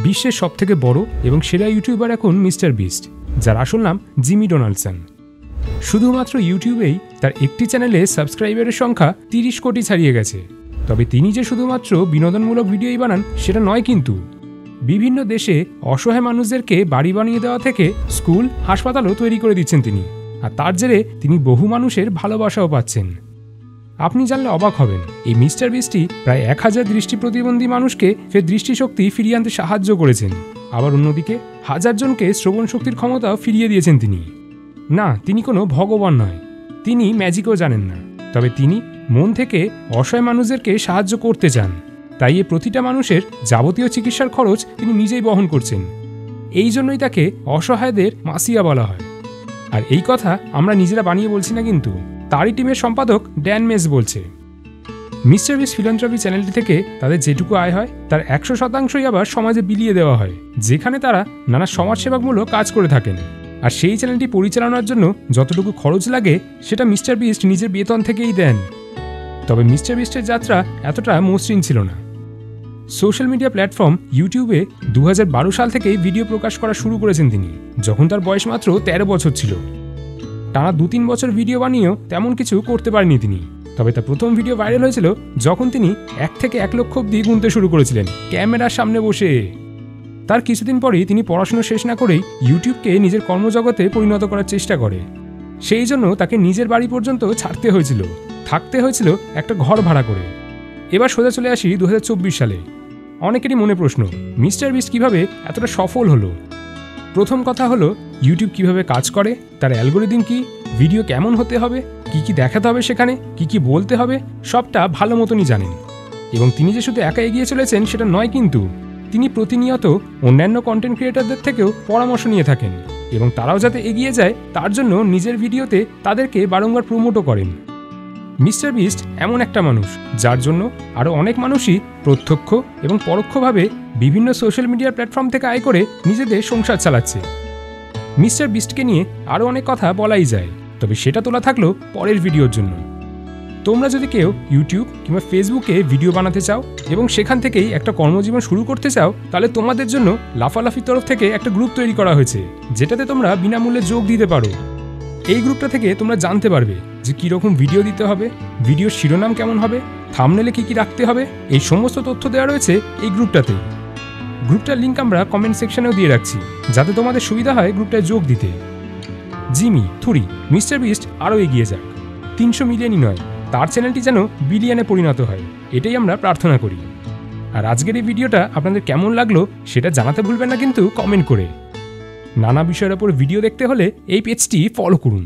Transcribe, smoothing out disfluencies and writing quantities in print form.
বিশ্বের সবথেকে বড় এবং সেরা ইউটিউবার এখন মিস্টার বিস্ট, যার আসল নাম জিমি ডোনাল্ডসন। শুধুমাত্র ইউটিউবেই তার একটি চ্যানেলে সাবস্ক্রাইবারের সংখ্যা 30 কোটি ছাড়িয়ে গেছে। তবে তিনি যে শুধুমাত্র বিনোদনমূলক ভিডিওই বানান সেটা নয়, কিন্তু বিভিন্ন দেশে অসহায় মানুষদেরকে বাড়ি বানিয়ে দেওয়া থেকে স্কুল, হাসপাতালও তৈরি করে দিচ্ছেন তিনি। আর তার জেরে তিনি বহু মানুষের ভালোবাসাও পাচ্ছেন। আপনি জানলে অবাক হবেন, এই মিস্টার বিস্টই প্রায় 1000 দৃষ্টি প্রতিবন্ধী মানুষকে ফের দৃষ্টিশক্তি ফিরিয়ে আনতে সাহায্য করেছেন। আবার অন্যদিকে 1000 জনকে শ্রবণ শক্তির ক্ষমতাও ফিরিয়ে দিয়েছেন তিনি। না, তিনি কোনো ভগবান নয়, তিনি ম্যাজিকও জানেন না, তবে তিনি মন থেকে অসহায় মানুষদেরকে সাহায্য করতে চান। তাই এ প্রতিটা মানুষের যাবতীয় চিকিৎসার খরচ তিনি নিজেই বহন করছেন। এই জন্যই তাকে অসহায়দের মাসিয়া বলা হয়। আর এই কথা আমরা নিজেরা বানিয়ে বলছি না, কিন্তু তারই টিমের সম্পাদক ড্যান মেস বলছে। মিস্টার বিস্ট ফিলান্থ্রপি চ্যানেলটি থেকে তাদের যেটুকু আয় হয় তার 100% আবার সমাজে বিলিয়ে দেওয়া হয়, যেখানে তারা নানা সমাজসেবামূলক কাজ করে থাকেন। আর সেই চ্যানেলটি পরিচালনার জন্য যতটুকু খরচ লাগে সেটা মিস্টার বিস্ট নিজের বেতন থেকেই দেন। তবে মিস্টার বিস্টের যাত্রা এতটা মসৃণ ছিল না। সোশ্যাল মিডিয়া প্ল্যাটফর্ম ইউটিউবে 2012 সাল থেকেই ভিডিও প্রকাশ করা শুরু করেছেন তিনি, যখন তার বয়স মাত্র 13 বছর ছিল। টানা 2-3 বছর ভিডিও বানিয়েও তেমন কিছু করতে পারেনি তিনি। তবে তার প্রথম ভিডিও ভাইরাল হয়েছিল যখন তিনি 1 থেকে 1 লক্ষ অব্দি গুনতে শুরু করেছিলেন ক্যামেরার সামনে বসে। তার কিছুদিন পরেই তিনি পড়াশোনা শেষ না করেই ইউটিউবকে নিজের কর্মজগতে পরিণত করার চেষ্টা করে। সেই জন্য তাকে নিজের বাড়ি পর্যন্ত ছাড়তে হয়েছিল, থাকতে হয়েছিল একটা ঘর ভাড়া করে। এবার সোজা চলে আসি 2024 সালে। অনেকেরই মনে প্রশ্ন, মিস্টার বিস্ট কিভাবে এতটা সফল হলো? প্রথম কথা হলো, ইউটিউব কিভাবে কাজ করে, তার অ্যালগোরিদম কি, ভিডিও কেমন হতে হবে, কি কি দেখাতে হবে, সেখানে কি কি বলতে হবে, সবটা ভালো মতনই জানেন। এবং তিনি যে শুধু একা এগিয়ে চলেছেন সেটা নয়, কিন্তু তিনি প্রতিনিয়ত অন্যান্য কন্টেন্ট ক্রিয়েটরদের থেকেও পরামর্শ নিয়ে থাকেন এবং তারাও যাতে এগিয়ে যায় তার জন্য নিজের ভিডিওতে তাদেরকে বারংবার প্রমোটও করেন। মিস্টার বিস্ট এমন একটা মানুষ যার জন্য আরও অনেক মানুষই প্রত্যক্ষ এবং পরোক্ষভাবে বিভিন্ন সোশ্যাল মিডিয়া প্ল্যাটফর্ম থেকে আয় করে নিজেদের সংসার চালাচ্ছে। মিস্টার বিস্টকে নিয়ে আরও অনেক কথা বলাই যায়, তবে সেটা তোলা থাকলো পরের ভিডিওর জন্য। তোমরা যদি কেউ ইউটিউব কিংবা ফেসবুকে ভিডিও বানাতে চাও এবং সেখান থেকেই একটা কর্মজীবন শুরু করতে চাও, তাহলে তোমাদের জন্য লাফালাফির তরফ থেকে একটা গ্রুপ তৈরি করা হয়েছে, যেটাতে তোমরা বিনামূল্যে যোগ দিতে পারো। এই গ্রুপটা থেকে তোমরা জানতে পারবে যে কীরকম ভিডিও দিতে হবে, ভিডিওর শিরোনাম কেমন হবে, থাম্বনেলে কী কী রাখতে হবে, এই সমস্ত তথ্য দেওয়া রয়েছে এই গ্রুপটাতে। গ্রুপটার লিঙ্ক আমরা কমেন্ট সেকশনেও দিয়ে রাখছি, যাতে তোমাদের সুবিধা হয় গ্রুপটায় যোগ দিতে। জিমি, থুরি, মিস্টার বিস্ট আরও এগিয়ে যাক, 300 মিলিয়নই নয়, তার চ্যানেলটি যেন বিলিয়নে পরিণত হয়, এটাই আমরা প্রার্থনা করি। আর আজকের এই ভিডিওটা আপনাদের কেমন লাগলো সেটা জানাতে ভুলবেন না কিন্তু কমেন্ট করে। নানা বিষয়ের ওপর ভিডিও দেখতে হলে এই পেজটি ফলো করুন।